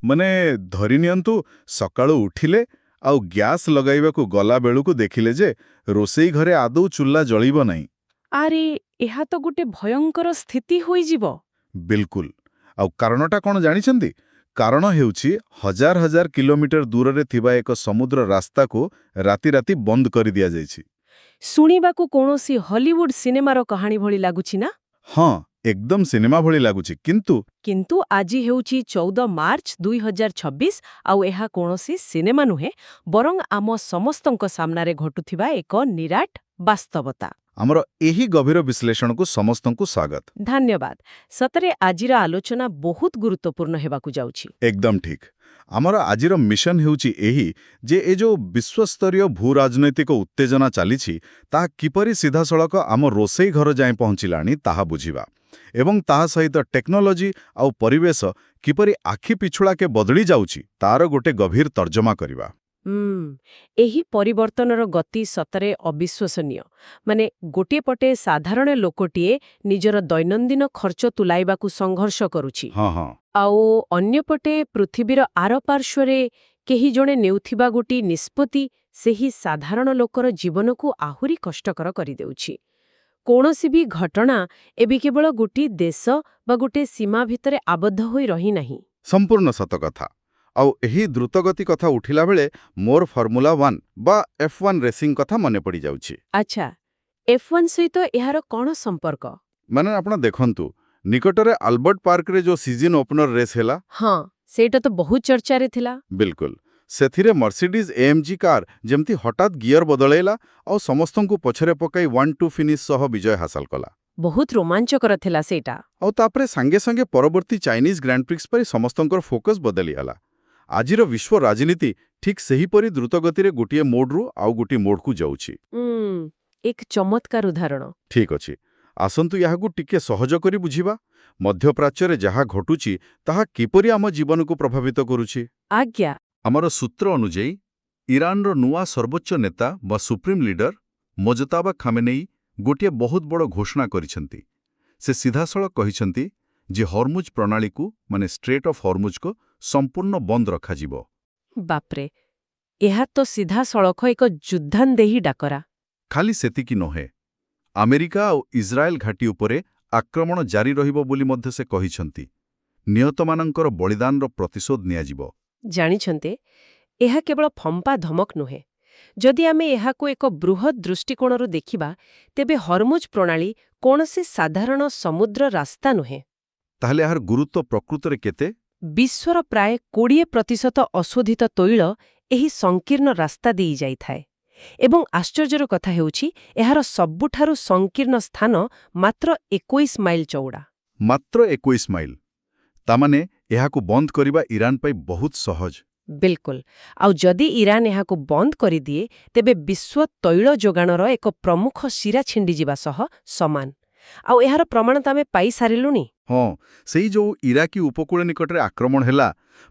ମାନେ ଧରି ନିଅନ୍ତୁ ସକାଳୁ ଉଠିଲେ ଆଉ ଗ୍ୟାସ୍ ଲଗାଇବାକୁ ଗଲା ବେଳକୁ ଦେଖିଲେ ଯେ ରୋଷେଇ ଘରେ ଆଦୌ ଚୁଲା ଜଳିବ ନାହିଁ। ଆରେ ଏହା ତ ଗୋଟେ ଭୟଙ୍କର ସ୍ଥିତି ହୋଇଯିବ। ବିଲକୁଲ। ଆଉ କାରଣଟା କ'ଣ ଜାଣିଛନ୍ତି? କାରଣ ହେଉଛି ହଜାର ହଜାର କିଲୋମିଟର ଦୂରରେ ଥିବା ଏକ ସମୁଦ୍ର ରାସ୍ତାକୁ ରାତି ରାତି ବନ୍ଦ କରିଦିଆଯାଇଛି। ଶୁଣିବାକୁ କୌଣସି ହଲିଉଡ୍ ସିନେମାର କାହାଣୀ ଭଳି ଲାଗୁଛି ନା? ହଁ, ଏକଦମ ସିନେମା ଭଳି ଲାଗୁଛି, କିନ୍ତୁ ଆଜି ହେଉଛି 14 ମାର୍ଚ୍ଚ 2026 ଆଉ ଏହା କୌଣସି ସିନେମା ନୁହେଁ, ବରଂ ଆମ ସମସ୍ତଙ୍କ ସାମ୍ନାରେ ଘଟୁଥିବା ଏକ ନିରାଟ ବାସ୍ତବତା। ଆମର ଏହି ଗଭୀର ବିଶ୍ଳେଷଣକୁ ସମସ୍ତଙ୍କୁ ସ୍ୱାଗତ। ଧନ୍ୟବାଦ। ସତରେ ଆଜିର ଆଲୋଚନା ବହୁତ ଗୁରୁତ୍ୱପୂର୍ଣ୍ଣ ହେବାକୁ ଯାଉଛି। ଏକଦମ ଠିକ୍। ଆମର ଆଜିର ମିଶନ ହେଉଛି ଏହି ଯେ ଏ ଯେଉଁ ବିଶ୍ୱସ୍ତରୀୟ ଭୂରାଜନୈତିକ ଉତ୍ତେଜନା ଚାଲିଛି ତାହା କିପରି ସିଧାସଳଖ ଆମ ରୋଷେଇ ଘର ଯାଏଁ ପହଞ୍ଚିଲାଣି ତାହା ବୁଝିବା ଏବଂ ତାହା ସହିତ ଟେକ୍ନୋଲୋଜି ଆଉ ପରିବେଶ କିପରି ଆଖି ପିଛୁଳାକେ ବଦଳି ଯାଉଛି ତାର ଗୋଟେ ଗଭୀର ତର୍ଜମା କରିବା। ଏହି ପରିବର୍ତ୍ତନର ଗତି ସତରେ ଅବିଶ୍ୱସନୀୟ। ମାନେ ଗୋଟିଏ ପଟେ ସାଧାରଣ ଲୋକଟିଏ ନିଜର ଦୈନନ୍ଦିନ ଖର୍ଚ୍ଚ ତୁଲାଇବାକୁ ସଂଘର୍ଷ କରୁଛି, ହଁ। ଆଉ ଅନ୍ୟପଟେ ପୃଥିବୀର ଆରପାର୍ଶ୍ୱରେ କେହି ଜଣେ ନେଉଥିବା ଗୋଟିଏ ନିଷ୍ପତ୍ତି ସେହି ସାଧାରଣ ଲୋକର ଜୀବନକୁ ଆହୁରି କଷ୍ଟକର କରିଦେଉଛି। କୌଣସି ବି ଘଟଣା ଏବେ କେବଳ ଗୋଟିଏ ଦେଶ ବା ଗୋଟିଏ ସୀମା ଭିତରେ ଆବଦ୍ଧ ହୋଇ ରହିନାହିଁ। ସମ୍ପୂର୍ଣ୍ଣ ସତ କଥା। ଆଉ ଏହି ଦ୍ରୁତଗତି କଥା ଉଠିଲା ବେଳେ ମୋର ଫର୍ମୁଲା 1 ବା F1 ରେସିଂ କଥା ମନେ ପଡ଼ିଯାଉଛି। ଆଚ୍ଛା, F1 ସହିତ ଏହାର କ'ଣ ସମ୍ପର୍କ? ମାନେ ଆପଣ ଦେଖନ୍ତୁ, ନିକଟରେ ଆଲବର୍ଟ ପାର୍କରେ ଯେଉଁ ସିଜନ୍ ଓପନର ରେସ୍ ହେଲା। ହଁ, ସେଇଟା ତ ବହୁତ ଚର୍ଚ୍ଚାରେ ଥିଲା। ବିଲକୁଲ। ସେଥିରେ ମର୍ସିଡିଜ୍ AMG କାର୍ ଯେମିତି ହଠାତ୍ ଗିୟର ବଦଳେଇଲା ଆଉ ସମସ୍ତଙ୍କୁ ପଛରେ ପକାଇ 1-2 ଫିନିଶ ସହ ବିଜୟ ହାସଲ କଲା। ବହୁତ ରୋମାଞ୍ଚକର ଥିଲା ସେଇଟା। ଆଉ ତାପରେ ସାଙ୍ଗେ ସାଙ୍ଗେ ପରବର୍ତ୍ତୀ ଚାଇନିଜ୍ ଗ୍ରାଣ୍ଡପ୍ରିକ୍ସ ପାଇଁ ସମସ୍ତଙ୍କର ଫୋକସ୍ ବଦଳିଗଲା। ଆଜିର ବିଶ୍ୱ ରାଜନୀତି ଠିକ୍ ସେହିପରି ଦ୍ରୁତଗତିରେ ଗୋଟିଏ ମୋଡରୁ ଆଉ ଗୋଟିଏ ମୋଡକୁ ଯାଉଛି। ଏକ ଚମତ୍କାର ଉଦାହରଣ। ଠିକ୍ ଅଛି, ଆସନ୍ତୁ ଏହାକୁ ଟିକେ ସହଜ କରି ବୁଝିବା। ମଧ୍ୟପ୍ରାଚ୍ୟରେ ଯାହା ଘଟୁଛି ତାହା କିପରି ଆମ ଜୀବନକୁ ପ୍ରଭାବିତ କରୁଛି। ଆଜ୍ଞା। ଆମର ସୂତ୍ର ଅନୁଯାୟୀ ଇରାନର ନୂଆ ସର୍ବୋଚ୍ଚ ନେତା ବା ସୁପ୍ରିମ୍ ଲିଡର ମୋଜତାବା ଖାମେନେଇ ଗୋଟିଏ ବହୁତ ବଡ଼ ଘୋଷଣା କରିଛନ୍ତି। ସେ ସିଧାସଳଖ କହିଛନ୍ତି ଯେ ହର୍ମୁଜ ପ୍ରଣାଳୀକୁ ମାନେ ଷ୍ଟ୍ରେଟ୍ ଅଫ୍ ହର୍ମୁଜକୁ ସମ୍ପୂର୍ଣ୍ଣ ବନ୍ଦ ରଖାଯିବ। ବାପ୍ରେ, ଏହା ତ ସିଧାସଳଖ ଏକ ଯୁଦ୍ଧାନ୍ଦେହୀ ଡାକରା। ଖାଲି ସେତିକି ନୁହେଁ, ଆମେରିକା ଆଉ ଇସ୍ରାଏଲ ଘାଟି ଉପରେ ଆକ୍ରମଣ ଜାରି ରହିବ ବୋଲି ମଧ୍ୟ ସେ କହିଛନ୍ତି। ନିହତମାନଙ୍କର ବଳିଦାନର ପ୍ରତିଶୋଧ ନିଆଯିବ। ଜାଣିଛନ୍ତି, ଏହା କେବଳ ଫମ୍ପା ଧମକ ନୁହେଁ। ଯଦି ଆମେ ଏହାକୁ ଏକ ବୃହତ୍ ଦୃଷ୍ଟିକୋଣରୁ ଦେଖିବା, ତେବେ ହର୍ମୁଜ ପ୍ରଣାଳୀ କୌଣସି ସାଧାରଣ ସମୁଦ୍ର ରାସ୍ତା ନୁହେଁ। ତାହେଲେ ଏହାର ଗୁରୁତ୍ୱ ପ୍ରକୃତରେ କେତେ? ବିଶ୍ୱର ପ୍ରାୟ 20% ଅଶୋଧିତ ତୈଳ ଏହି ସଂକୀର୍ଣ୍ଣ ରାସ୍ତା ଦେଇ ଯାଇଥାଏ। ଏବଂ ଆଶ୍ଚର୍ଯ୍ୟର କଥା ହେଉଛି, ଏହାର ସବୁଠାରୁ ସଂକୀର୍ଣ୍ଣ ସ୍ଥାନ ମାତ୍ର 21 ମାଇଲ ଚଉଡ଼ା। ମାତ୍ର 21 ମାଇଲ। ତାମାନେ ଏହାକୁ ବନ୍ଦ କରିବା ଇରାନ ପାଇଁ ବହୁତ ସହଜ। ବିଲକୁଲ। ଆଉ ଯଦି ଇରାନ ଏହାକୁ ବନ୍ଦ କରିଦିଏ, ତେବେ ବିଶ୍ୱ ତୈଳ ଯୋଗାଣର ଏକ ପ୍ରମୁଖ ଶିରା ଛିଣ୍ଡିଯିବା ସହ ସମାନ। ଆଉ ଏହାର ପ୍ରମାଣ ତ ଆମେ ପାଇସାରିଲୁଣି। ହଁ, ସେଇ ଯେଉଁ ଇରାକୀ ଉପକୂଳ ନିକଟରେ ଆକ୍ରମଣ ହେଲା,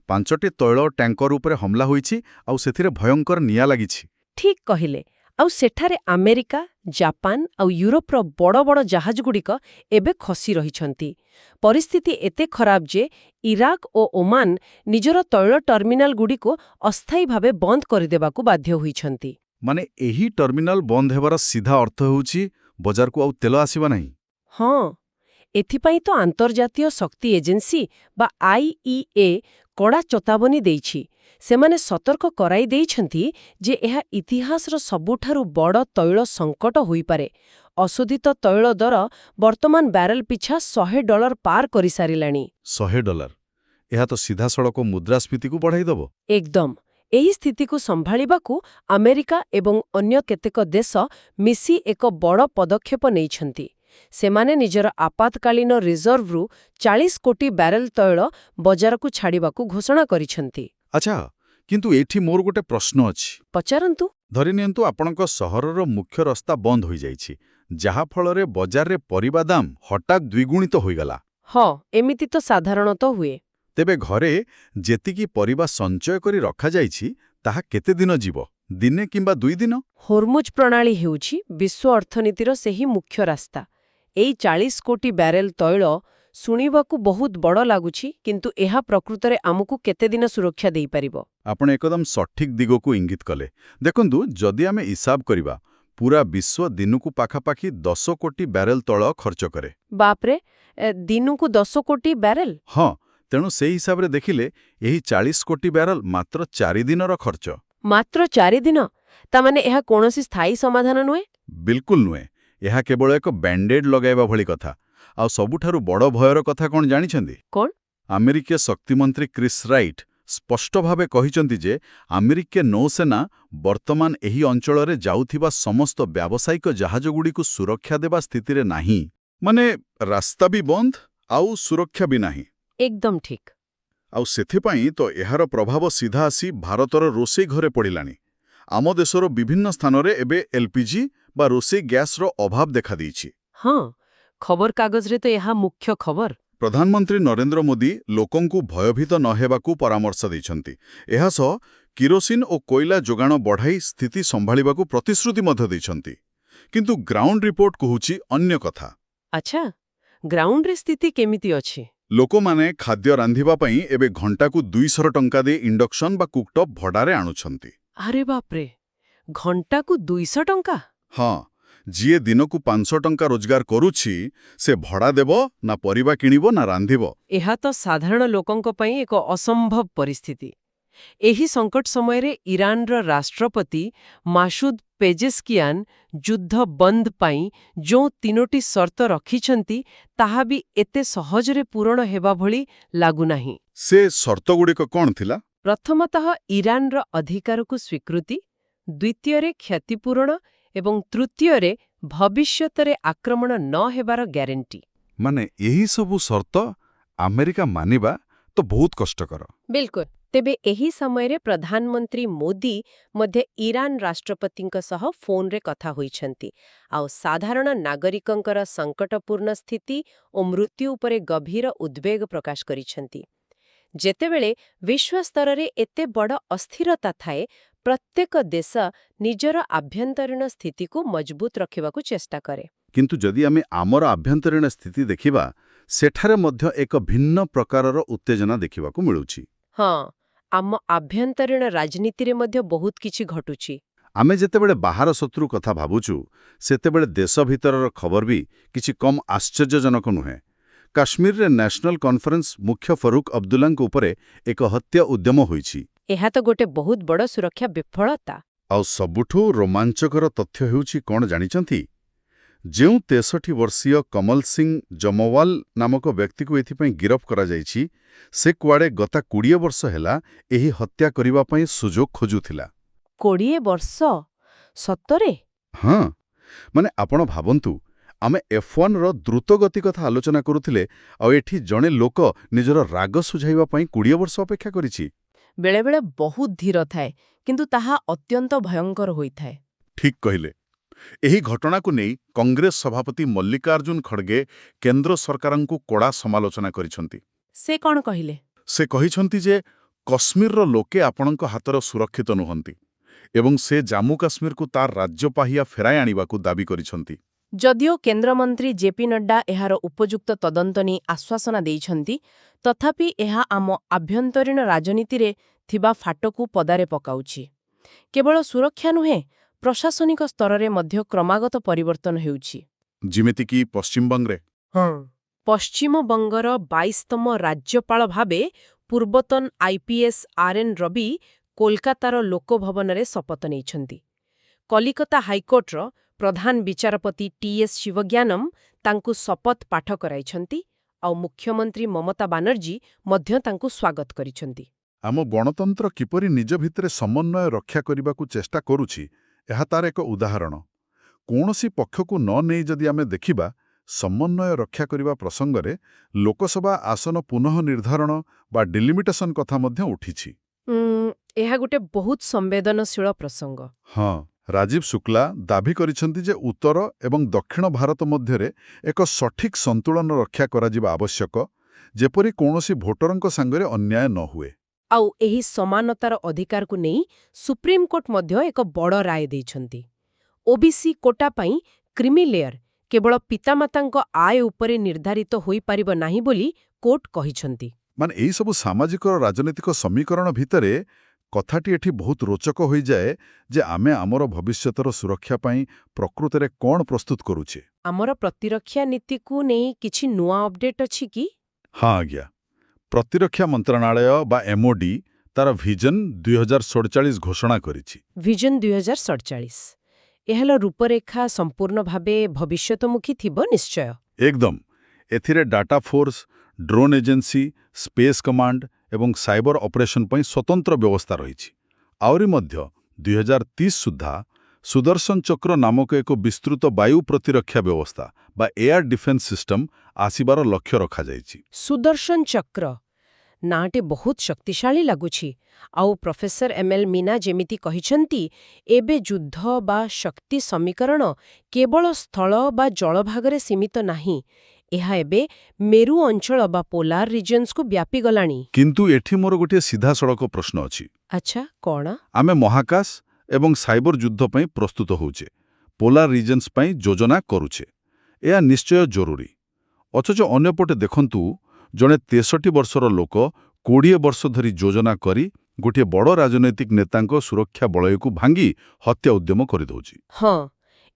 5ଟି ତୈଳ ଟ୍ୟାଙ୍କର ଉପରେ ହମଲା ହୋଇଛି ଆଉ ସେଥିରେ ଭୟଙ୍କର ନିଆଁ ଲାଗିଛି। ଠିକ୍ କହିଲେ। ଆଉ ସେଠାରେ ଆମେରିକା, ଜାପାନ ଆଉ ୟୁରୋପର ବଡ଼ ବଡ଼ ଜାହାଜଗୁଡ଼ିକ ଏବେ ଖସି ରହିଛନ୍ତି। ପରିସ୍ଥିତି ଏତେ ଖରାପ ଯେ ଇରାକ ଓ ଓମାନ ନିଜର ତୈଳ ଟର୍ମିନାଲଗୁଡ଼ିକୁ ଅସ୍ଥାୟୀ ଭାବେ ବନ୍ଦ କରିଦେବାକୁ ବାଧ୍ୟ ହୋଇଛନ୍ତି। ମାନେ ଏହି ଟର୍ମିନାଲ ବନ୍ଦ ହେବାର ସିଧା ଅର୍ଥ ହେଉଛି ବଜାରକୁ ଆଉ ତେଲ ଆସିବ ନାହିଁ। ହଁ, ଏଥିପାଇଁ ତ ଆନ୍ତର୍ଜାତୀୟ ଶକ୍ତି ଏଜେନ୍ସି ବା IEA କଡ଼ା ଚେତାବନୀ ଦେଇଛି। ସେମାନେ ସତର୍କ କରାଇ ଦେଇଛନ୍ତି ଯେ ଏହା ଇତିହାସର ସବୁଠାରୁ ବଡ଼ ତୈଳ ସଙ୍କଟ ହୋଇପାରେ। ଅଶୋଧିତ ତୈଳ ଦର ବର୍ତ୍ତମାନ ବ୍ୟାରେଲ ପିଛା $100 ପାର କରିସାରିଲାଣି। $100? ଏହା ତ ସିଧାସଳଖ ମୁଦ୍ରାସ୍ଫୀତିକୁ ବଢ଼ାଇଦେବ। ଏକଦମ। ଏହି ସ୍ଥିତିକୁ ସମ୍ଭାଳିବାକୁ ଆମେରିକା ଏବଂ ଅନ୍ୟ କେତେକ ଦେଶ ମିଶି ଏକ ବଡ଼ ପଦକ୍ଷେପ ନେଇଛନ୍ତି। ସେମାନେ ନିଜର ଆପାତକାଳୀନ ରିଜର୍ଭରୁ 40 କୋଟି ବ୍ୟାରେଲ ତୈଳ ବଜାରକୁ ଛାଡ଼ିବାକୁ ଘୋଷଣା କରିଛନ୍ତି। ଆଚ୍ଛା, କିନ୍ତୁ ଏଇଠି ମୋର ଗୋଟେ ପ୍ରଶ୍ନ ଅଛି। ପଚାରନ୍ତୁ। ଧରିନିଅନ୍ତୁ ଆପଣଙ୍କ ସହରର ମୁଖ୍ୟ ରାସ୍ତା ବନ୍ଦ ହୋଇଯାଇଛି, ଯାହାଫଳରେ ବଜାରରେ ପରିବା ଦାମ ହଠାତ୍ ଦ୍ୱିଗୁଣିତ ହୋଇଗଲା। ହଁ, ଏମିତି ତ ସାଧାରଣତଃ ହୁଏ। ତେବେ ଘରେ ଯେତିକି ପରିବା ସଞ୍ଚୟ କରି ରଖାଯାଇଛି ତାହା କେତେ ଦିନ ଯିବ? ଦିନେ କିମ୍ବା 2 ଦିନ? ହର୍ମୁଜ ପ୍ରଣାଳୀ ହେଉଛି ବିଶ୍ୱ ଅର୍ଥନୀତିର ସେହି ମୁଖ୍ୟ ରାସ୍ତା। ଏଇ 40 କୋଟି ବ୍ୟାରେଲ ତୈଳ ଶୁଣିବାକୁ ବହୁତ ବଡ଼ ଲାଗୁଛି କିନ୍ତୁ ଏହା ପ୍ରକୃତରେ ଆମକୁ କେତେ ଦିନ ସୁରକ୍ଷା ଦେଇପାରିବ? ଆପଣ ଏକଦମ ସଠିକ୍ ଦିଗକୁ ଇଙ୍ଗିତ କଲେ। ଦେଖନ୍ତୁ, ଯଦି ଆମେ ହିସାବ କରିବା, ପୁରା ବିଶ୍ୱ ଦିନକୁ ପାଖାପାଖି 10 କୋଟି ବ୍ୟାରେଲ ତୈଳ ଖର୍ଚ୍ଚ କରେ। ବାପରେ, ଦିନକୁ 10 କୋଟି ବ୍ୟାରେଲ? ହଁ, ତେଣୁ ସେହି ହିସାବରେ ଦେଖିଲେ ଏହି 40 କୋଟି ବ୍ୟାରେଲ ମାତ୍ର 4 ଦିନର ଖର୍ଚ୍ଚ। ମାତ୍ର 4 ଦିନ? ତାମାନେ ଏହା କୌଣସି ସ୍ଥାୟୀ ସମାଧାନ ନୁହେଁ? ବିଲକୁଲ ନୁହେଁ। ଏହା କେବଳ ଏକ ବ୍ୟାଣ୍ଡେଡ୍ ଲଗାଇବା ଭଳି କଥା। ଆଉ ସବୁଠାରୁ ବଡ଼ ଭୟର କଥା କ'ଣ ଜାଣିଛନ୍ତି? କ'ଣ? ଆମେରିକୀୟ ଶକ୍ତିମନ୍ତ୍ରୀ କ୍ରିସ୍ ରାଇଟ୍ ସ୍ପଷ୍ଟ ଭାବେ କହିଛନ୍ତି ଯେ ଆମେରିକୀୟ ନୌସେନା ବର୍ତ୍ତମାନ ଏହି ଅଞ୍ଚଳରେ ଯାଉଥିବା ସମସ୍ତ ବ୍ୟାବସାୟିକ ଜାହାଜଗୁଡ଼ିକୁ ସୁରକ୍ଷା ଦେବା ସ୍ଥିତିରେ ନାହିଁ। ମାନେ ରାସ୍ତା ବି ବନ୍ଦ, ଆଉ ସୁରକ୍ଷା ବି ନାହିଁ। ଏକଦମ ଠିକ୍। ଆଉ ସେଥିପାଇଁ ତ ଏହାର ପ୍ରଭାବ ସିଧା ଆସି ଭାରତର ରୋଷେଇ ଘରେ ପଡ଼ିଲାଣି। ଆମ ଦେଶର ବିଭିନ୍ନ ସ୍ଥାନରେ ଏବେ ଏଲ୍‌ପିଜି ବା ରୋଷେଇ ଗ୍ୟାସ୍‌ର ଅଭାବ ଦେଖାଦେଇଛି। ହଁ, ଖବରକାଗଜରେ ତ ଏହା ମୁଖ୍ୟ ଖବର। ପ୍ରଧାନମନ୍ତ୍ରୀ ନରେନ୍ଦ୍ର ମୋଦି ଲୋକଙ୍କୁ ଭୟଭୀତ ନ ହେବାକୁ ପରାମର୍ଶ ଦେଇଛନ୍ତି। ଏହା ସହ କିରୋସିନ ଓ କୋଇଲା ଯୋଗାଣ ବଢ଼ାଇ ସ୍ଥିତି ସମ୍ଭାଳିବାକୁ ପ୍ରତିଶ୍ରୁତି ମଧ୍ୟ ଦେଇଛନ୍ତି। କିନ୍ତୁ ଗ୍ରାଉଣ୍ଡ ରିପୋର୍ଟ କହୁଛି ଅନ୍ୟ କଥା। ଆଚ୍ଛା, ଗ୍ରାଉଣ୍ଡରେ ସ୍ଥିତି କେମିତି ଅଛି? ଲୋକମାନେ ଖାଦ୍ୟ ରାନ୍ଧିବା ପାଇଁ ଏବେ ଘଣ୍ଟାକୁ 200 ଟଙ୍କା ଦେଇ ଇଣ୍ଡକ୍ସନ ବା କୁକଟପ୍ ଭଡ଼ାରେ ଆଣୁଛନ୍ତି। ଆରେ ବାପରେ, ଘଣ୍ଟାକୁ 200 ଟଙ୍କା? ହଁ, ଯିଏ ଦିନକୁ 500 ଟଙ୍କା ରୋଜଗାର କରୁଛି, ସେ ଭଡ଼ା ଦେବ ନା ପରିବା କିଣିବ ନା ରାନ୍ଧିବ? ଏହା ତ ସାଧାରଣ ଲୋକଙ୍କ ପାଇଁ ଏକ ଅସମ୍ଭବ ପରିସ୍ଥିତି। ଏହି ସଙ୍କଟ ସମୟରେ ଇରାନର ରାଷ୍ଟ୍ରପତି ମାସୁଦ ପେଜେସ୍କିଆନ ଯୁଦ୍ଧ ବନ୍ଦ ପାଇଁ ଯେଉଁ 3ଟି ସର୍ତ୍ତ ରଖିଛନ୍ତି, ତାହା ବି ଏତେ ସହଜରେ ପୂରଣ ହେବା ଭଳି ଲାଗୁନାହିଁ। ସେ ସର୍ତ୍ତଗୁଡ଼ିକ କ'ଣ ଥିଲା? ପ୍ରଥମତଃ ଇରାନର ଅଧିକାରକୁ ସ୍ୱୀକୃତି, ଦ୍ୱିତୀୟରେ କ୍ଷତିପୂରଣ ଏବଂ ତୃତୀୟରେ ଭବିଷ୍ୟତରେ ଆକ୍ରମଣ ନ ହେବାର ଗ୍ୟାରେଣ୍ଟି। ମାନେ ଏହି ସବୁ ସର୍ତ୍ତ ଆମେରିକା ମାନିବା ତ ବହୁତ କଷ୍ଟକର। ବିଲକୁଲ। ତେବେ ଏହି ସମୟରେ ପ୍ରଧାନମନ୍ତ୍ରୀ ମୋଦି ମଧ୍ୟ ଇରାନ ରାଷ୍ଟ୍ରପତିଙ୍କ ସହ ଫୋନରେ କଥା ହୋଇଛନ୍ତି ଆଉ ସାଧାରଣ ନାଗରିକଙ୍କର ସଙ୍କଟପୂର୍ଣ୍ଣ ସ୍ଥିତି ଓ ମୃତ୍ୟୁ ଉପରେ ଗଭୀର ଉଦ୍ବେଗ ପ୍ରକାଶ କରିଛନ୍ତି। ଯେତେବେଳେ ବିଶ୍ୱସ୍ତରରେ ଏତେ ବଡ଼ ଅସ୍ଥିରତା ଥାଏ, ପ୍ରତ୍ୟେକ ଦେଶ ନିଜର ଆଭ୍ୟନ୍ତରୀଣ ସ୍ଥିତିକୁ ମଜବୁତ ରଖିବାକୁ ଚେଷ୍ଟା କରେ। କିନ୍ତୁ ଯଦି ଆମେ ଆମର ଆଭ୍ୟନ୍ତରୀଣ ସ୍ଥିତି ଦେଖିବା, ସେଠାରେ ମଧ୍ୟ ଏକ ଭିନ୍ନ ପ୍ରକାରର ଉତ୍ତେଜନା ଦେଖିବାକୁ ମିଳୁଛି। ହଁ, ଆମ ଆଭ୍ୟନ୍ତରୀଣ ରାଜନୀତିରେ ମଧ୍ୟ ବହୁତ କିଛି ଘଟୁଛି। ଆମେ ଯେତେବେଳେ ବାହାର ଶତ୍ରୁ କଥା ଭାବୁଛୁ, ସେତେବେଳେ ଦେଶ ଭିତରର ଖବର ବି କିଛି କମ୍ ଆଶ୍ଚର୍ଯ୍ୟଜନକ ନୁହେଁ। କାଶ୍ମୀରରେ ନ୍ୟାସନାଲ କନଫରେନ୍ସ ମୁଖ୍ୟ ଫରୁକ୍ ଅବଦୁଲ୍ଲାଙ୍କ ଉପରେ ଏକ ହତ୍ୟା ଉଦ୍ୟମ ହୋଇଛି। ଏହା ତ ଗୋଟେ ବହୁତ ବଡ଼ ସୁରକ୍ଷା ବିଫଳତା। ଆଉ ସବୁଠୁ ରୋମାଞ୍ଚକର ତଥ୍ୟ ହେଉଛି କ'ଣ ଜାଣିଛନ୍ତି? ଯେଉଁ 63 ବର୍ଷୀୟ କମଲ ସିଂ ଜମୱାଲ ନାମକ ବ୍ୟକ୍ତିକୁ ଏଥିପାଇଁ ଗିରଫ କରାଯାଇଛି, ସେ କୁଆଡ଼େ ଗତ 20 ବର୍ଷ ହେଲା ଏହି ହତ୍ୟା କରିବା ପାଇଁ ସୁଯୋଗ ଖୋଜୁଥିଲା। 20 ବର୍ଷ? ସତରେ? ହଁ, ମାନେ ଆପଣ ଭାବନ୍ତୁ, ଆମେ F1ର ଦ୍ରୁତଗତି କଥା ଆଲୋଚନା କରୁଥିଲେ, ଆଉ ଏଠି ଜଣେ ଲୋକ ନିଜର ରାଗ ସୁଝାଇବା ପାଇଁ 20 ବର୍ଷ ଅପେକ୍ଷା କରିଛି। ବେଳେବେଳେ ବହୁତ ଧୀର ଥାଏ, କିନ୍ତୁ ତାହା ଅତ୍ୟନ୍ତ ଭୟଙ୍କର ହୋଇଥାଏ। ଠିକ୍ କହିଲେ। ଏହି ଘଟଣାକୁ ନେଇ କଂଗ୍ରେସ ସଭାପତି ମଲ୍ଲିକାର୍ଜୁନ ଖଡ଼ଗେ କେନ୍ଦ୍ର ସରକାରଙ୍କୁ କଡ଼ା ସମାଲୋଚନା କରିଛନ୍ତି। ସେ କ'ଣ କହିଲେ? ସେ କହିଛନ୍ତି ଯେ କଶ୍ମୀରର ଲୋକେ ଆପଣଙ୍କ ହାତର ସୁରକ୍ଷିତ ନୁହନ୍ତି ଏବଂ ସେ ଜାମ୍ମୁ କାଶ୍ମୀରକୁ ତାର ରାଜ୍ୟ ପାହ୍ୟା ଫେରାଇ ଆଣିବାକୁ ଦାବି କରିଛନ୍ତି। ଯଦିଓ କେନ୍ଦ୍ରମନ୍ତ୍ରୀ ଜେପି ନଡ୍ଡା ଏହାର ଉପଯୁକ୍ତ ତଦନ୍ତ ନେଇ ଆଶ୍ୱାସନା ଦେଇଛନ୍ତି, ତଥାପି ଏହା ଆମ ଆଭ୍ୟନ୍ତରୀଣ ରାଜନୀତିରେ ଥିବା ଫାଟକୁ ପଦାରେ ପକାଉଛି। କେବଳ ସୁରକ୍ଷା ନୁହେଁ, ପ୍ରଶାସନିକ ସ୍ତରରେ ମଧ୍ୟ କ୍ରମାଗତ ପରିବର୍ତ୍ତନ ହେଉଛି। ଯେମିତିକି ପଶ୍ଚିମବଙ୍ଗରେ। ପଶ୍ଚିମବଙ୍ଗର 22ତମ ରାଜ୍ୟପାଳ ଭାବେ ପୂର୍ବତନ ଆଇପିଏସ୍ ଆର୍ଏନ୍ ରବି କୋଲକାତାର ଲୋକଭବନରେ ଶପଥ ନେଇଛନ୍ତି। କଲିକତା ହାଇକୋର୍ଟର ପ୍ରଧାନ ବିଚାରପତି ଟିଏସ୍ ଶିବଜ୍ଞାନମ୍ ତାଙ୍କୁ ଶପଥ ପାଠ କରାଇଛନ୍ତି ଆଉ ମୁଖ୍ୟମନ୍ତ୍ରୀ ମମତା ବାନାର୍ଜୀ ମଧ୍ୟ ତାଙ୍କୁ ସ୍ୱାଗତ କରିଛନ୍ତି। ଆମ ଗଣତନ୍ତ୍ର କିପରି ନିଜ ଭିତରେ ସମନ୍ୱୟ ରକ୍ଷା କରିବାକୁ ଚେଷ୍ଟା କରୁଛି, ଏହା ତାର ଏକ ଉଦାହରଣ। କୌଣସି ପକ୍ଷକୁ ନ ନେଇ ଯଦି ଆମେ ଦେଖିବା, ସମନ୍ୱୟ ରକ୍ଷା କରିବା ପ୍ରସଙ୍ଗରେ ଲୋକସଭା ଆସନ ପୁନଃ ନିର୍ଦ୍ଧାରଣ ବା ଡିଲିମିଟେସନ କଥା ମଧ୍ୟ ଉଠିଛି। ଏହା ଗୋଟେ ବହୁତ ସମ୍ବେଦନଶୀଳ ପ୍ରସଙ୍ଗ। ହଁ, ରାଜୀବ ଶୁକ୍ଲା ଦାବି କରିଛନ୍ତି ଯେ ଉତ୍ତର ଏବଂ ଦକ୍ଷିଣ ଭାରତ ମଧ୍ୟରେ ଏକ ସଠିକ୍ ସନ୍ତୁଳନ ରକ୍ଷା କରାଯିବା ଆବଶ୍ୟକ, ଯେପରି କୌଣସି ଭୋଟରଙ୍କ ସାଙ୍ଗରେ ଅନ୍ୟାୟ ନ ହୁଏ। ଆଉ ଏହି ସମାନତାର ଅଧିକାରକୁ ନେଇ ସୁପ୍ରିମକୋର୍ଟ ମଧ୍ୟ ଏକ ବଡ଼ ରାୟ ଦେଇଛନ୍ତି। ଓବିସି କୋଟା ପାଇଁ କ୍ରିମି ଲେୟର, କେବଳ ପିତାମାତାଙ୍କ ଆୟ ଉପରେ ନିର୍ଦ୍ଧାରିତ ହୋଇପାରିବ ନାହିଁ ବୋଲି କୋର୍ଟ କହିଛନ୍ତି। ମାନେ ଏହିସବୁ ସାମାଜିକ ରାଜନୈତିକ ସମୀକରଣ ଭିତରେ କଥାଟି ଏଠି ବହୁତ ରୋଚକ ହୋଇଯାଏ ଯେ ଆମେ ଆମର ଭବିଷ୍ୟତର ସୁରକ୍ଷା ପାଇଁ ପ୍ରକୃତରେ କ'ଣ ପ୍ରସ୍ତୁତ କରୁଛେ। ଆମର ପ୍ରତିରକ୍ଷା ନୀତିକୁ ନେଇ କିଛି ନୂଆ ଅପଡେଟ୍ ଅଛି କି? ହଁ ଆଜ୍ଞା, ପ୍ରତିରକ୍ଷା ମନ୍ତ୍ରଣାଳୟ ବା MOD ତାର ଭିଜନ 2047 ଘୋଷଣା କରିଛି। ଭିଜନ 2047 ଏହାର ରୂପରେଖା ସମ୍ପୂର୍ଣ୍ଣ ଭାବେ ଭବିଷ୍ୟତମୁଖୀ ଥିବ ନିଶ୍ଚୟ। ଏକଦମ। ଏଥିରେ data force, drone agency, space command ଏବଂ ସାଇବର ଅପରେସନ ପାଇଁ ସ୍ୱତନ୍ତ୍ର ବ୍ୟବସ୍ଥା ରହିଛି। ଆହୁରି ମଧ୍ୟ 2030 ସୁଦ୍ଧା ସୁଦର୍ଶନ ଚକ୍ର ନାମକ ଏକ ବିସ୍ତୃତ ବାୟୁ ପ୍ରତିରକ୍ଷା ବ୍ୟବସ୍ଥା ବା ଏୟାର ଡିଫେନ୍ସ ସିଷ୍ଟମ ଆସିବାର ଲକ୍ଷ୍ୟ ରଖାଯାଇଛି। ସୁଦର୍ଶନ ଚକ୍ର ନାଁଟି ବହୁତ ଶକ୍ତିଶାଳୀ ଲାଗୁଛି। ଆଉ ପ୍ରଫେସର ML ମୀନା ଯେମିତି କହିଛନ୍ତି, ଏବେ ଯୁଦ୍ଧ ବା ଶକ୍ତି ସମୀକରଣ କେବଳ ସ୍ଥଳ ବା ଜଳଭାଗରେ ସୀମିତ ନାହିଁ। ଏହା ଏବେ ମେରୁ ଅଞ୍ଚଳ ବା ପୋଲାର ରିଜନ୍ସକୁ ବ୍ୟାପିଗଲାଣି। କିନ୍ତୁ ଏଠି ମୋର ଗୋଟିଏ ସିଧାସଳଖ ପ୍ରଶ୍ନ ଅଛି। ଆଚ୍ଛା, କ'ଣ? ଆମେ ମହାକାଶ ଏବଂ ସାଇବର ଯୁଦ୍ଧ ପାଇଁ ପ୍ରସ୍ତୁତ ହେଉଛେ, ପୋଲାର ରିଜନ୍ସ ପାଇଁ ଯୋଜନା କରୁଛେ। ଏହା ନିଶ୍ଚୟ ଜରୁରୀ। ଅଥଚ ଅନ୍ୟପଟେ ଦେଖନ୍ତୁ, ଜଣେ 63 ବର୍ଷର ଲୋକ 20 ବର୍ଷ ଧରି ଯୋଜନା କରି ଗୋଟିଏ ବଡ଼ ରାଜନୈତିକ ନେତାଙ୍କ ସୁରକ୍ଷା ବଳୟକୁ ଭାଙ୍ଗି ହତ୍ୟା ଉଦ୍ୟମ କରିଦେଉଛି। ହଁ,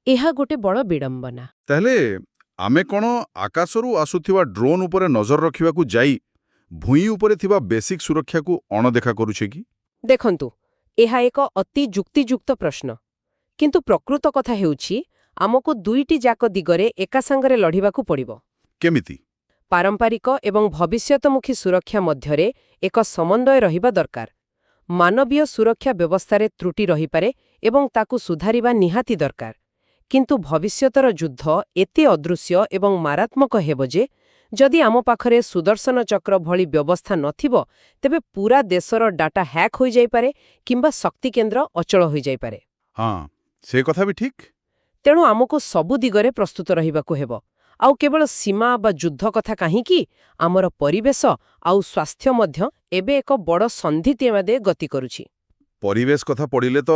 ଏହା ଗୋଟେ ବଡ଼ ବିଡ଼ମ୍ବନା। ତାହେଲେ ଆମେ କ'ଣ ଆକାଶରୁ ଆସୁଥିବା ଡ୍ରୋନ୍ ଉପରେ ନଜର ରଖିବାକୁ ଯାଇ ଭୂଇଁ ଉପରେ ଥିବା ବେସିକ୍ ସୁରକ୍ଷାକୁ ଅଣଦେଖା କରୁଛେ କି? ଦେଖନ୍ତୁ, ଏହା ଏକ ଅତି ଯୁକ୍ତିଯୁକ୍ତ ପ୍ରଶ୍ନ। କିନ୍ତୁ ପ୍ରକୃତ କଥା ହେଉଛି, ଆମକୁ ଦୁଇଟି ଯାକ ଦିଗରେ ଏକା ସାଙ୍ଗରେ ଲଢ଼ିବାକୁ ପଡ଼ିବ। କେମିତି? ପାରମ୍ପରିକ ଏବଂ ଭବିଷ୍ୟତମୁଖୀ ସୁରକ୍ଷା ମଧ୍ୟରେ ଏକ ସମନ୍ୱୟ ରହିବା ଦରକାର। ମାନବୀୟ ସୁରକ୍ଷା ବ୍ୟବସ୍ଥାରେ ତ୍ରୁଟି ରହିପାରେ ଏବଂ ତାକୁ ସୁଧାରିବା ନିହାତି ଦରକାର। କିନ୍ତୁ ଭବିଷ୍ୟତର ଯୁଦ୍ଧ ଏତେ ଅଦୃଶ୍ୟ ଏବଂ ମାରାତ୍ମକ ହେବ ଯେ ଯଦି ଆମ ପାଖରେ ସୁଦର୍ଶନ ଚକ୍ର ଭଳି ବ୍ୟବସ୍ଥା ନଥିବ, ତେବେ ପୁରା ଦେଶର ଡାଟା ହ୍ୟାକ୍ ହୋଇଯାଇପାରେ କିମ୍ବା ଶକ୍ତିକେନ୍ଦ୍ର ଅଚଳ ହୋଇଯାଇପାରେ। ହଁ, ସେ କଥା ବି ଠିକ୍। ତେଣୁ ଆମକୁ ସବୁ ଦିଗରେ ପ୍ରସ୍ତୁତ ରହିବାକୁ ହେବ। ଆଉ କେବଳ ସୀମା ବା ଯୁଦ୍ଧ କଥା କାହିଁକି, ଆମର ପରିବେଶ ଆଉ ସ୍ୱାସ୍ଥ୍ୟ ମଧ୍ୟ ଏବେ ଏକ ବଡ଼ ସନ୍ଧିତ୍ୟମାଦେ ଗତି କରୁଛି। ପରିବେଶ କଥା ପଡ଼ିଲେ ତ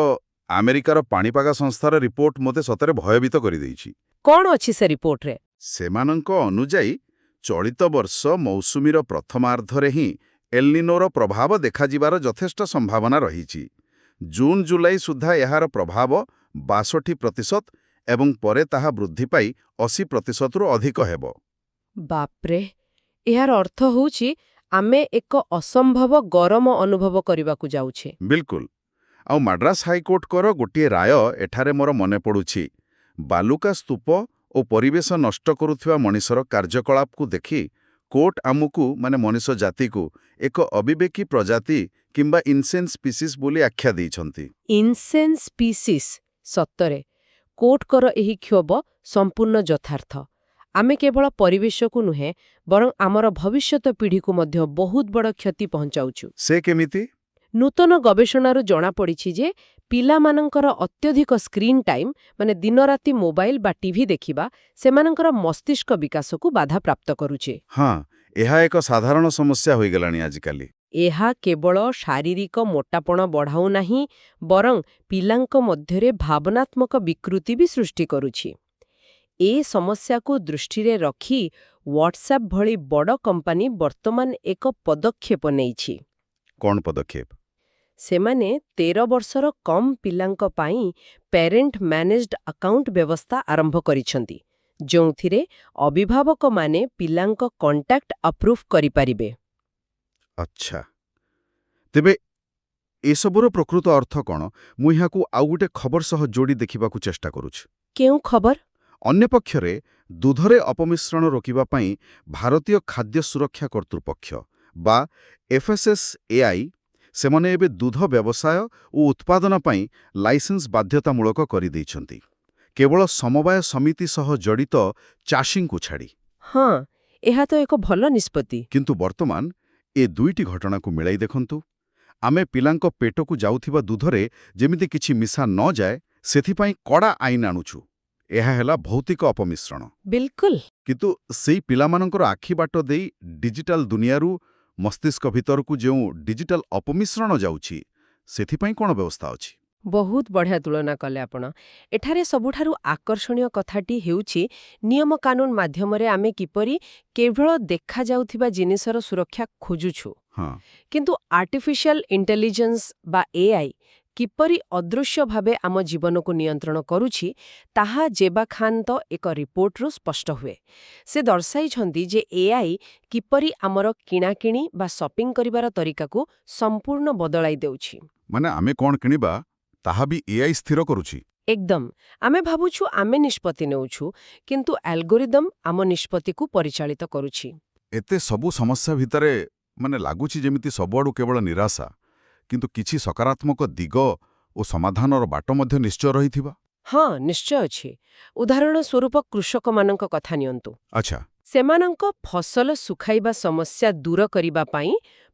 ଆମେରିକାର ପାଣିପାଗ ସଂସ୍ଥାର ରିପୋର୍ଟ ମୋତେ ସତରେ ଭୟଭୀତ କରିଦେଇଛି। କ'ଣ ଅଛି ସେ ରିପୋର୍ଟରେ? ସେମାନଙ୍କ ଅନୁଯାୟୀ ଚଳିତ ବର୍ଷ ମୌସୁମୀର ପ୍ରଥମାର୍ଦ୍ଧରେ ହିଁ ଏଲ୍‌ନିନୋର ପ୍ରଭାବ ଦେଖାଯିବାର ଯଥେଷ୍ଟ ସମ୍ଭାବନା ରହିଛି। ଜୁନ୍ ଜୁଲାଇ ସୁଦ୍ଧା ଏହାର ପ୍ରଭାବ 62% ଏବଂ ପରେ ତାହା ବୃଦ୍ଧି ପାଇ 80%ରୁ ଅଧିକ ହେବ। ବାପ୍ରେ, ଏହାର ଅର୍ଥ ହେଉଛି ଆମେ ଏକ ଅସମ୍ଭବ ଗରମ ଅନୁଭବ କରିବାକୁ ଯାଉଛେ। ବିଲକୁଲ। ଆଉ ମାଡ୍ରାସ ହାଇକୋର୍ଟଙ୍କର ଗୋଟିଏ ରାୟ ଏଠାରେ ମୋର ମନେ ପଡ଼ୁଛି। ବାଲୁକା ସ୍ତୂପ ଓ ପରିବେଶ ନଷ୍ଟ କରୁଥିବା ମଣିଷର କାର୍ଯ୍ୟକଳାପକୁ ଦେଖି କୋର୍ଟ ଆମକୁ ମଣିଷ ଜାତିକୁ ଏକ ଅବିବେକୀ ପ୍ରଜାତି କିମ୍ବା ଇନସେନ୍ ସ୍ପିସିସ୍ ବୋଲି ଆଖ୍ୟା ଦେଇଛନ୍ତି। ଇନସେନ୍ ସ୍ପିସିସ୍, ସତରେ କୋର୍ଟଙ୍କର ଏହି କ୍ଷୋଭ ସମ୍ପୂର୍ଣ୍ଣ ଯଥାର୍ଥ। ଆମେ କେବଳ ପରିବେଶକୁ ନୁହେଁ, ବରଂ ଆମର ଭବିଷ୍ୟତ ପିଢ଼ିକୁ ମଧ୍ୟ ବହୁତ ବଡ଼ କ୍ଷତି ପହଞ୍ଚାଉଛୁ। ସେ କେମିତି? ନୂତନ ଗବେଷଣାରୁ ଜଣାପଡ଼ିଛି ଯେ ପିଲାମାନଙ୍କର ଅତ୍ୟଧିକ ସ୍କ୍ରିନ୍ ଟାଇମ୍, ଦିନରାତି ମୋବାଇଲ ବା ଟିଭି ଦେଖିବା, ସେମାନଙ୍କର ମସ୍ତିଷ୍କ ବିକାଶକୁ ବାଧାପ୍ରାପ୍ତ କରୁଛି। ହଁ, ଏହା ଏକ ସାଧାରଣ ସମସ୍ୟା ହୋଇଗଲାଣି ଆଜିକାଲି। ଏହା କେବଳ ଶାରୀରିକ ମୋଟାପଣ ବଢ଼ାଉ ନାହିଁ, ବରଂ ପିଲାଙ୍କ ମଧ୍ୟରେ ଭାବନାତ୍ମକ ବିକୃତି ବି ସୃଷ୍ଟି କରୁଛି। ଏ ସମସ୍ୟାକୁ ଦୃଷ୍ଟିରେ ରଖି ହ୍ୱାଟ୍ସଆପ୍ ଭଳି ବଡ଼ କମ୍ପାନୀ ବର୍ତ୍ତମାନ ଏକ ପଦକ୍ଷେପ ନେଇଛି। କ'ଣ ପଦକ୍ଷେପ? ସେମାନେ 13 ବର୍ଷର କମ୍ ପିଲାଙ୍କ ପାଇଁ ପ୍ୟାରେଣ୍ଟ ମ୍ୟାନେଜ୍ଡ ଆକାଉଣ୍ଟ ବ୍ୟବସ୍ଥା ଆରମ୍ଭ କରିଛନ୍ତି, ଯେଉଁଥିରେ ଅଭିଭାବକମାନେ ପିଲାଙ୍କ କଣ୍ଟାକ୍ଟ ଆପ୍ରୁଭ୍ କରିପାରିବେ। ଆଚ୍ଛା, ତେବେ ଏସବୁର ପ୍ରକୃତ ଅର୍ଥ କ'ଣ? ମୁଁ ଏହାକୁ ଆଉ ଗୋଟେ ଖବର ସହ ଯୋଡ଼ି ଦେଖିବାକୁ ଚେଷ୍ଟା କରୁଛି। କେଉଁ ଖବର? ଅନ୍ୟପକ୍ଷରେ ଦୁଧରେ ଅପମିଶ୍ରଣ ରୋକିବା ପାଇଁ ଭାରତୀୟ ଖାଦ୍ୟ ସୁରକ୍ଷା କର୍ତ୍ତୃପକ୍ଷ ବା FSSAI ସେମାନେ ଏବେ ଦୁଧ ବ୍ୟବସାୟ ଓ ଉତ୍ପାଦନ ପାଇଁ ଲାଇସେନ୍ସ ବାଧ୍ୟତାମୂଳକ କରିଦେଇଛନ୍ତି, କେବଳ ସମବାୟ ସମିତି ସହ ଜଡ଼ିତ ଚାଷୀଙ୍କୁ ଛାଡ଼ି। ହଁ, ଏହା ତ ଏକ ଭଲ ନିଷ୍ପତ୍ତି। କିନ୍ତୁ ବର୍ତ୍ତମାନ ଏ ଦୁଇଟି ଘଟଣାକୁ ମିଳାଇ ଦେଖନ୍ତୁ। ଆମେ ପିଲାଙ୍କ ପେଟକୁ ଯାଉଥିବା ଦୁଧରେ ଯେମିତି କିଛି ମିଶା ନ ଯାଏ, ସେଥିପାଇଁ କଡ଼ା ଆଇନ ଆଣୁଛୁ। ଏହା ହେଲା ଭୌତିକ ଅପମିଶ୍ରଣ। ବିଲକୁଲ। କିନ୍ତୁ ସେଇ ପିଲାମାନଙ୍କର ଆଖିବାଟ ଦେଇ ଡିଜିଟାଲ ଦୁନିଆରୁ ମସ୍ତିଷ୍କ ଭିତରକୁ ଯେଉଁ ଡିଜିଟାଲ ଅପମିଶ୍ରଣ ଯାଉଛି, ସେଥିପାଇଁ କ'ଣ ବ୍ୟବସ୍ଥା ଅଛି? ବହୁତ ବଢ଼ିଆ ତୁଳନା କଲେ ଆପଣ। ଏଠାରେ ସବୁଠାରୁ ଆକର୍ଷଣୀୟ କଥାଟି ହେଉଛି ନିୟମ କାନୁନ ମାଧ୍ୟମରେ ଆମେ କିପରି କେବଳ ଦେଖାଯାଉଥିବା ଜିନିଷର ସୁରକ୍ଷା ଖୋଜୁଛୁ, ହଁ କିନ୍ତୁ ଆର୍ଟିଫିସିଆଲ ଇଣ୍ଟେଲିଜେନ୍ସ ବା ଏଆଇ କିପରି ଅଦୃଶ୍ୟ ଭାବେ ଆମ ଜୀବନକୁ ନିୟନ୍ତ୍ରଣ କରୁଛି, ତାହା ଜେବା ଖାନ୍ଙ୍କ ଏକ ରିପୋର୍ଟରୁ ସ୍ପଷ୍ଟ ହୁଏ। ସେ ଦର୍ଶାଇଛନ୍ତି ଯେ ଏଆଇ କିପରି ଆମର କିଣାକିଣି ବା ସପିଂ କରିବାର ତରିକାକୁ ସମ୍ପୂର୍ଣ୍ଣ ବଦଳାଇ ଦେଉଛି। ମାନେ ଆମେ କ'ଣ କିଣିବା ତାହା ବି ଏଆଇ ସ୍ଥିର କରୁଛି। ଏକଦମ। ଆମେ ଭାବୁଛୁ ଆମେ ନିଷ୍ପତ୍ତି ନେଉଛୁ, କିନ୍ତୁ ଆଲଗୋରିଦମ ଆମ ନିଷ୍ପତ୍ତିକୁ ପରିଚାଳିତ କରୁଛି। ଏତେ ସବୁ ସମସ୍ୟା ଭିତରେ ମାନେ ଲାଗୁଛି ଯେମିତି ସବୁଆଡ଼ୁ କେବଳ ନିରାଶା, କିନ୍ତୁ କିଛି ସକାରାତ୍ମକ ଦିଗ ଓ ସମାଧାନର ବାଟ ମଧ୍ୟ ନିଶ୍ଚୟ ରହିଥିବା। ହଁ, ନିଶ୍ଚୟ ଅଛି। ଉଦାହରଣ ସ୍ୱରୂପ କୃଷକମାନଙ୍କ କଥା ନିଅନ୍ତୁ। ଆଚ୍ଛା। ସେମାନଙ୍କ ଫସଲ ଶୁଖାଇବା ସମସ୍ୟା ଦୂର କରିବା ପାଇଁ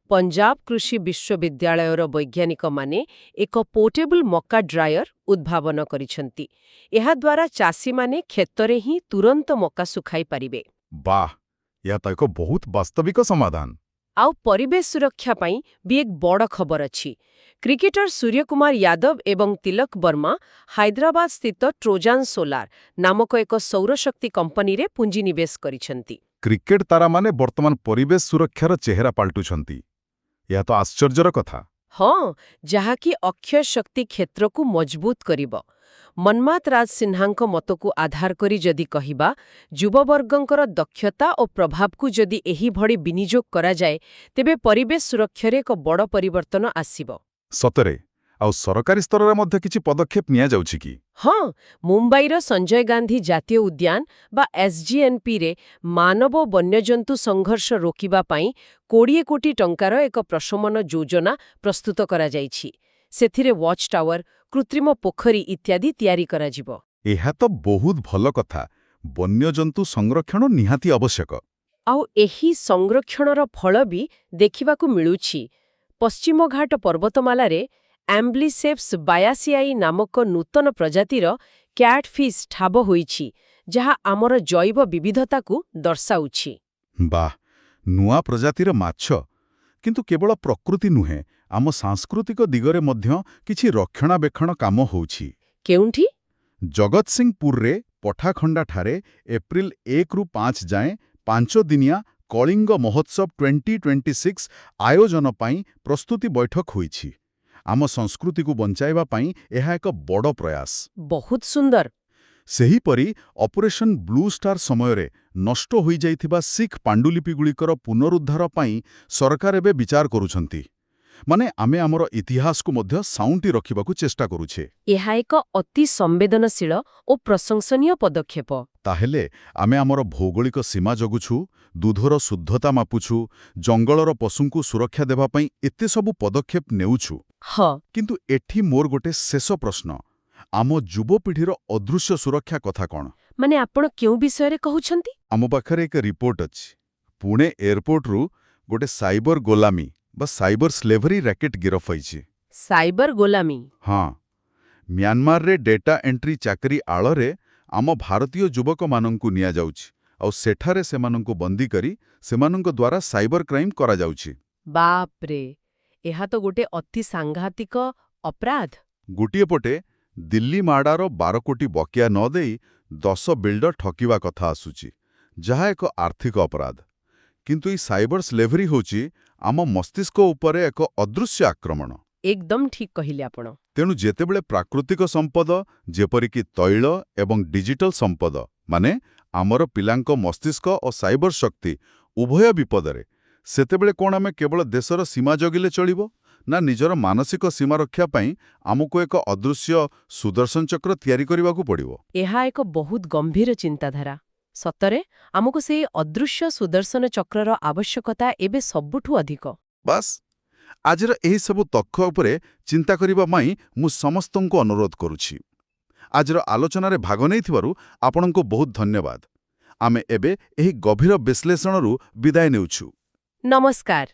ପଞ୍ଜାବ କୃଷି ବିଶ୍ୱବିଦ୍ୟାଳୟର ବୈଜ୍ଞାନିକମାନେ ଏକ ପୋର୍ଟେବଲ୍ ମକା ଡ୍ରାୟର ଉଦ୍ଭାବନ କରିଛନ୍ତି। ଏହାଦ୍ୱାରା ଚାଷୀମାନେ କ୍ଷେତରେ ହିଁ ତୁରନ୍ତ ମକା ଶୁଖାଇ ପାରିବେ। ବାଃ, ଏହା ତ ଏକ ବହୁତ ବାସ୍ତବିକ ସମାଧାନ। ଆଉ ପରିବେଶ ସୁରକ୍ଷା ପାଇଁ ବି ଏକ ବଡ଼ ଖବର ଅଛି। କ୍ରିକେଟର ସୂର୍ଯ୍ୟକୁମାର ୟାଦବ ଏବଂ ତିଲକ ବର୍ମା ହାଇଦ୍ରାବାଦ ସ୍ଥିତ ଟ୍ରୋଜାନ୍ ସୋଲାର ନାମକ ଏକ ସୌରଶକ୍ତି କମ୍ପାନୀରେ ପୁଞ୍ଜିନିବେଶ କରିଛନ୍ତି। କ୍ରିକେଟ ତାରାମାନେ ବର୍ତ୍ତମାନ ପରିବେଶ ସୁରକ୍ଷାର ଚେହେରା ପାଲଟୁଛନ୍ତି। ଏହା ତ ଆଶ୍ଚର୍ଯ୍ୟର କଥା। ହଁ, ଯାହାକି ଅକ୍ଷୟ ଶକ୍ତି କ୍ଷେତ୍ରକୁ ମଜବୁତ କରିବ। ମନ୍ମାତ ରାଜ ସିହ୍ନାଙ୍କ ମତକୁ ଆଧାର କରି ଯଦି କହିବା, ଯୁବବର୍ଗଙ୍କର ଦକ୍ଷତା ଓ ପ୍ରଭାବକୁ ଯଦି ଏହିଭଳି ବିନିଯୋଗ କରାଯାଏ, ତେବେ ପରିବେଶ ସୁରକ୍ଷାରେ ଏକ ବଡ଼ ପରିବର୍ତ୍ତନ ଆସିବ। ସତରେ? ଆଉ ସରକାରୀ ସ୍ତରରେ ମଧ୍ୟ କିଛି ପଦକ୍ଷେପ ନିଆଯାଉଛି କି? ହଁ, ମୁମ୍ବାଇର ସଞ୍ଜୟ ଗାନ୍ଧୀ ଜାତୀୟ ଉଦ୍ୟାନ ବା SGNPରେ ମାନବ ବନ୍ୟଜନ୍ତୁ ସଂଘର୍ଷ ରୋକିବା ପାଇଁ 20 କୋଟି ଟଙ୍କାର ଏକ ପ୍ରଶମନ ଯୋଜନା ପ୍ରସ୍ତୁତ କରାଯାଇଛି। ସେଥିରେ ୱାଚ୍ ଟାୱାର, କୃତ୍ରିମ ପୋଖରୀ ଇତ୍ୟାଦି ତିଆରି କରାଯିବ। ଏହା ତ ବହୁତ ଭଲ କଥା। ବନ୍ୟଜନ୍ତୁ ସଂରକ୍ଷଣ ନିହାତି ଆବଶ୍ୟକ। ଆଉ ଏହି ସଂରକ୍ଷଣର ଫଳ ବି ଦେଖିବାକୁ ମିଳୁଛି। ପଶ୍ଚିମଘାଟ ପର୍ବତମାଲାରେ ଆମ୍ବ୍ଲିସେପ୍ସ ବାୟାସିଆଇ ନାମକ ନୂତନ ପ୍ରଜାତିର କ୍ୟାଟଫିସ୍ ଠାବ ହୋଇଛି, ଯାହା ଆମର ଜୈବ ବିବିଧତାକୁ ଦର୍ଶାଉଛି। ବାଃ, ନୂଆ ପ୍ରଜାତିର ମାଛ। କିନ୍ତୁ କେବଳ ପ୍ରକୃତି ନୁହେଁ, ଆମ ସାଂସ୍କୃତିକ ଦିଗରେ ମଧ୍ୟ କିଛି ରକ୍ଷଣାବେକ୍ଷଣ କାମ ହେଉଛି। କେଉଁଠି? ଜଗତସିଂହପୁରରେ ପଠାଖଣ୍ଡାଠାରେ ଏପ୍ରିଲ 1ରୁ 5 ଯାଏଁ 5 ଦିନିଆ କଳିଙ୍ଗ ମହୋତ୍ସବ 2026 ଆୟୋଜନ ପାଇଁ ପ୍ରସ୍ତୁତି ବୈଠକ ହୋଇଛି। ଆମ ସଂସ୍କୃତିକୁ ବଞ୍ଚାଇବା ପାଇଁ ଏହା ଏକ ବଡ଼ ପ୍ରୟାସ। ବହୁତ ସୁନ୍ଦର। ସେହିପରି ଅପରେସନ୍ ବ୍ଲୁ ଷ୍ଟାର ସମୟରେ ନଷ୍ଟ ହୋଇଯାଇଥିବା ଶିଖ ପାଣ୍ଡୁଲିପିଗୁଡ଼ିକର ପୁନରୁଦ୍ଧାର ପାଇଁ ସରକାର ଏବେ ବିଚାର କରୁଛନ୍ତି। ମାନେ ଆମେ ଆମର ଇତିହାସକୁ ମଧ୍ୟ ସାଉଁଟି ରଖିବାକୁ ଚେଷ୍ଟା କରୁଛେ। ଏହା ଏକ ଅତି ସମ୍ବେଦନଶୀଳ ଓ ପ୍ରଶଂସନୀୟ ପଦକ୍ଷେପ। ତାହେଲେ ଆମେ ଆମର ଭୌଗୋଳିକ ସୀମା ଜଗୁଛୁ, ଦୁଧର ଶୁଦ୍ଧତା ମାପୁଛୁ, ଜଙ୍ଗଲର ପଶୁଙ୍କୁ ସୁରକ୍ଷା ଦେବା ପାଇଁ ଏତେ ସବୁ ପଦକ୍ଷେପ ନେଉଛୁ। ହଁ। କିନ୍ତୁ ଏଠି ମୋର ଗୋଟେ ଶେଷ ପ୍ରଶ୍ନ, ଆମ ଯୁବପିଢ଼ିର ଅଦୃଶ୍ୟ ସୁରକ୍ଷା କଥା କ'ଣ? ମାନେ ଆପଣ କେଉଁ ବିଷୟରେ କହୁଛନ୍ତି? ଆମ ପାଖରେ ଏକ ରିପୋର୍ଟ ଅଛି। ପୁଣେ ଏୟାରପୋର୍ଟରୁ ଗୋଟେ ସାଇବର ଗୋଲାମୀ ବା ସାଇବର ସ୍ଲେଭରି ରାକେଟ୍ ଗିରଫ ହୋଇଛି। ସାଇବର ଗୋଲାମୀ? ହଁ, ମ୍ୟାନମାରରେ ଡେଟା ଏଣ୍ଟ୍ରି ଚାକିରି ଆଳରେ ଆମ ଭାରତୀୟ ଯୁବକମାନଙ୍କୁ ନିଆଯାଉଛି, ଆଉ ସେଠାରେ ସେମାନଙ୍କୁ ବନ୍ଦୀ କରି ସେମାନଙ୍କ ଦ୍ୱାରା ସାଇବର କ୍ରାଇମ୍ କରାଯାଉଛି। ବାପ୍ରେ, ଏହା ତ ଗୋଟେ ଅତି ସାଂଘାତିକ ଅପରାଧ। ଗୋଟିଏ ପଟେ ଦିଲ୍ଲୀ ମାଡ଼ାର 12 କୋଟି ବକେୟା ନ ଦେଇ 10 ବିଲ୍ଡର ଠକିବା କଥା ଆସୁଛି, ଯାହା ଏକ ଆର୍ଥିକ ଅପରାଧ। କିନ୍ତୁ ଏହି ସାଇବର ସ୍ଲେଭରି ହେଉଛି ଆମ ମସ୍ତିଷ୍କ ଉପରେ ଏକ ଅଦୃଶ୍ୟ ଆକ୍ରମଣ। ଏକଦମ ଠିକ୍ କହିଲେ ଆପଣ। ତେଣୁ ଯେତେବେଳେ ପ୍ରାକୃତିକ ସମ୍ପଦ ଯେପରିକି ତୈଳ ଏବଂ ଡିଜିଟାଲ ସମ୍ପଦ ମାନେ ଆମର ପିଲାଙ୍କ ମସ୍ତିଷ୍କ ଓ ସାଇବର ଶକ୍ତି ଉଭୟ ବିପଦରେ, ସେତେବେଳେ କ'ଣ ଆମେ କେବଳ ଦେଶର ସୀମା ଜଗିଲେ ଚଳିବ, ନା ନିଜର ମାନସିକ ସୀମା ରକ୍ଷା ପାଇଁ ଆମକୁ ଏକ ଅଦୃଶ୍ୟ ସୁଦର୍ଶନ ଚକ୍ର ତିଆରି କରିବାକୁ ପଡ଼ିବ? ଏହା ଏକ ବହୁତ ଗମ୍ଭୀର ଚିନ୍ତାଧାରା। ସତରେ ଆମକୁ ସେହି ଅଦୃଶ୍ୟ ସୁଦର୍ଶନ ଚକ୍ରର ଆବଶ୍ୟକତା ଏବେ ସବୁଠୁ ଅଧିକ। ବାସ୍, ଆଜିର ଏହି ସବୁ ତଥ୍ୟ ଉପରେ ଚିନ୍ତା କରିବା ପାଇଁ ମୁଁ ସମସ୍ତଙ୍କୁ ଅନୁରୋଧ କରୁଛି। ଆଜିର ଆଲୋଚନାରେ ଭାଗ ନେଇଥିବାରୁ ଆପଣଙ୍କୁ ବହୁତ ଧନ୍ୟବାଦ। ଆମେ ଏବେ ଏହି ଗଭୀର ବିଶ୍ଳେଷଣରୁ ବିଦାୟ ନେଉଛୁ। ନମସ୍କାର।